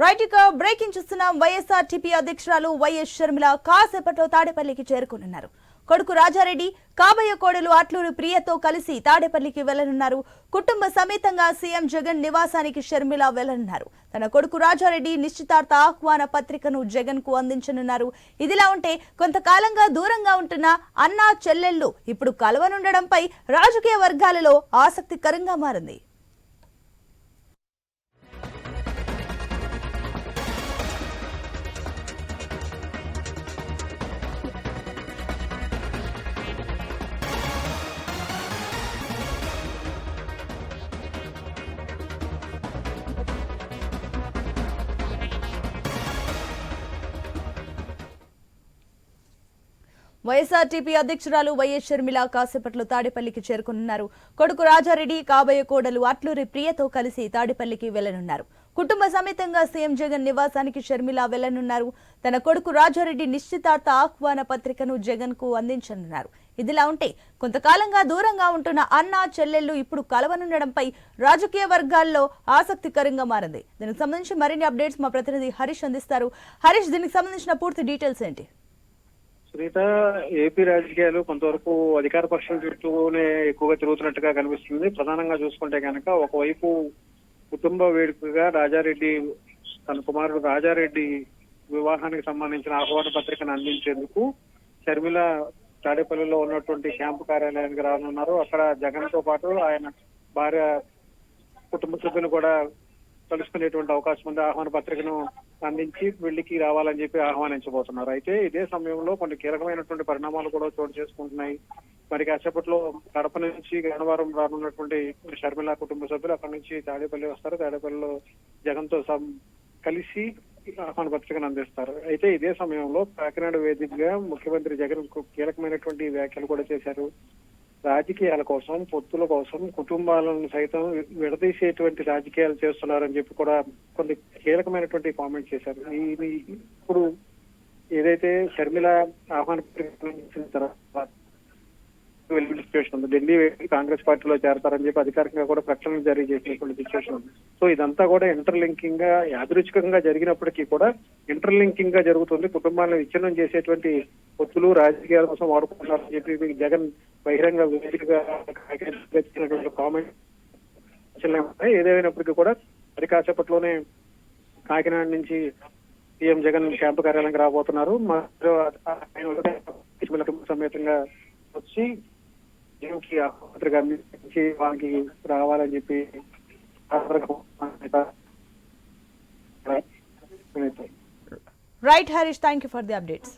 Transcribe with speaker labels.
Speaker 1: Right ఇక breaking చూస్తున్నాం. YSRTP అధ్యక్షురాలు వైఎస్ షర్మిల కాసేపట్లో తాడేపల్లికి చేరుకునున్నారు. కొడుకు రాజారెడ్డి, కాబోయే కోడలు అట్లూరి ప్రియతో కలిసి తాడేపల్లికి వెళ్లనున్నారు. కుటుంబ సమేతంగా సీఎం జగన్ నివాసానికి షర్మిల వెళ్లనున్నారు. తన కొడుకు రాజారెడ్డి నిశ్చితార్థ ఆహ్వాన పత్రికను జగన్ కు అందించనున్నారు. ఇదిలా ఉంటే కొంతకాలంగా దూరంగా ఉంటున్న అన్నా చెల్లెళ్లు ఇప్పుడు కలవనుండడంపై రాజకీయ వర్గాలలో ఆసక్తికరంగా మారింది. వైఎస్ఆర్టీపీ అధ్యక్షురాలు వైఎస్ షర్మిల కాసేపట్లో తాడేపల్లికి చేరుకున్నారు. కొడుకు రాజారెడ్డి, కాబోయే కోడలు అట్లూరి ప్రియతో కలిసి తాడేపల్లికి వెళ్లనున్నారు. కుటుంబ సమేతంగా సీఎం జగన్ నివాసానికి షర్మిల వెళ్లనున్నారు. తన కొడుకు రాజారెడ్డి నిశ్చితార్థ ఆహ్వాన పత్రికను జగన్ కు అందించనున్నారు. ఇదిలా ఉంటే కొంతకాలంగా దూరంగా ఉంటున్న అన్నా చెల్లెళ్లు ఇప్పుడు కలవనుండడంపై రాజకీయ వర్గాల్లో ఆసక్తికరంగా మారింది. దీనికి సంబంధించి మరిన్ని అప్డేట్స్ మా ప్రతినిధి హరీష్ అందిస్తారు. హరీష్, దీనికి సంబంధించిన పూర్తి డీటెయిల్స్ ఏంటి?
Speaker 2: సునీత, ఏపీ రాజకీయాలు కొంతవరకు అధికార పక్షం చుట్టూనే ఎక్కువగా తిరుగుతున్నట్టుగా కనిపిస్తుంది. ప్రధానంగా చూసుకుంటే కనుక ఒకవైపు కుటుంబ వేడుకగా రాజారెడ్డి తన కుమారుడు రాజారెడ్డి వివాహానికి సంబంధించిన ఆహ్వాన పత్రికను అందించేందుకు షర్మిల తాడేపల్లిలో ఉన్నటువంటి క్యాంపు కార్యాలయానికి రానున్నారు. అక్కడ జగన్ తో పాటు ఆయన భార్య, కుటుంబ సభ్యులు కూడా కలుసుకునేటువంటి అవకాశం ఉంది. ఆహ్వాన పత్రికను అందించి పెళ్లికి రావాలని చెప్పి ఆహ్వానించబోతున్నారు. అయితే ఇదే సమయంలో కొన్ని కీలకమైనటువంటి పరిణామాలు కూడా చోటు చేసుకుంటున్నాయి. మరి కాసేపట్లో కడప నుంచి గన్నవరం రానున్నటువంటి షర్మిల కుటుంబ సభ్యులు అక్కడి నుంచి తాడేపల్లి వస్తారు. తాడేపల్లిలో జగన్ తో కలిసి ఆహ్వాన పత్రికను అందిస్తారు. అయితే ఇదే సమయంలో కాకినాడ వేదికగా ముఖ్యమంత్రి జగన్ కీలకమైనటువంటి వ్యాఖ్యలు కూడా చేశారు. రాజకీయాల కోసం, పొత్తుల కోసం కుటుంబాలను సైతం విడదీసేటువంటి రాజకీయాలు చేస్తున్నారని చెప్పి కూడా కొన్ని కీలకమైనటువంటి కామెంట్స్ చేశారు. ఇప్పుడు ఏదైతే షర్మిల ఆహ్వాన పత్రిక తర్వాత సిచ్యువేషన్ ఉంది, ఢిల్లీ కాంగ్రెస్ పార్టీలో చేరతారని చెప్పి అధికారికంగా కూడా ప్రకటనలు జారీ చేసినటువంటి సిచ్యువేషన్ ఉంది. సో ఇదంతా కూడా ఇంటర్లింకింగ్ గా, యాదృచ్ఛికంగా జరిగినప్పటికీ కూడా ఇంటర్లింకింగ్ గా జరుగుతుంది. కుటుంబాలను విచ్ఛిన్నం చేసేటువంటి పొత్తులు రాజకీయాల కోసం వాడుకుంటున్నారని చెప్పి జగన్ బహిరంగ వేదికగా కామెంట్ ఏదేమైనప్పటికీ కూడా అది కాసేపట్లోనే కాకినాడ నుంచి సీఎం జగన్ క్యాంపు కార్యాలయానికి రాబోతున్నారు. సమేతంగా వచ్చి జగన్కి ఆసుపత్రిగా అందించి వాళ్ళకి రావాలని చెప్పి
Speaker 1: right Harish, thank you for the updates.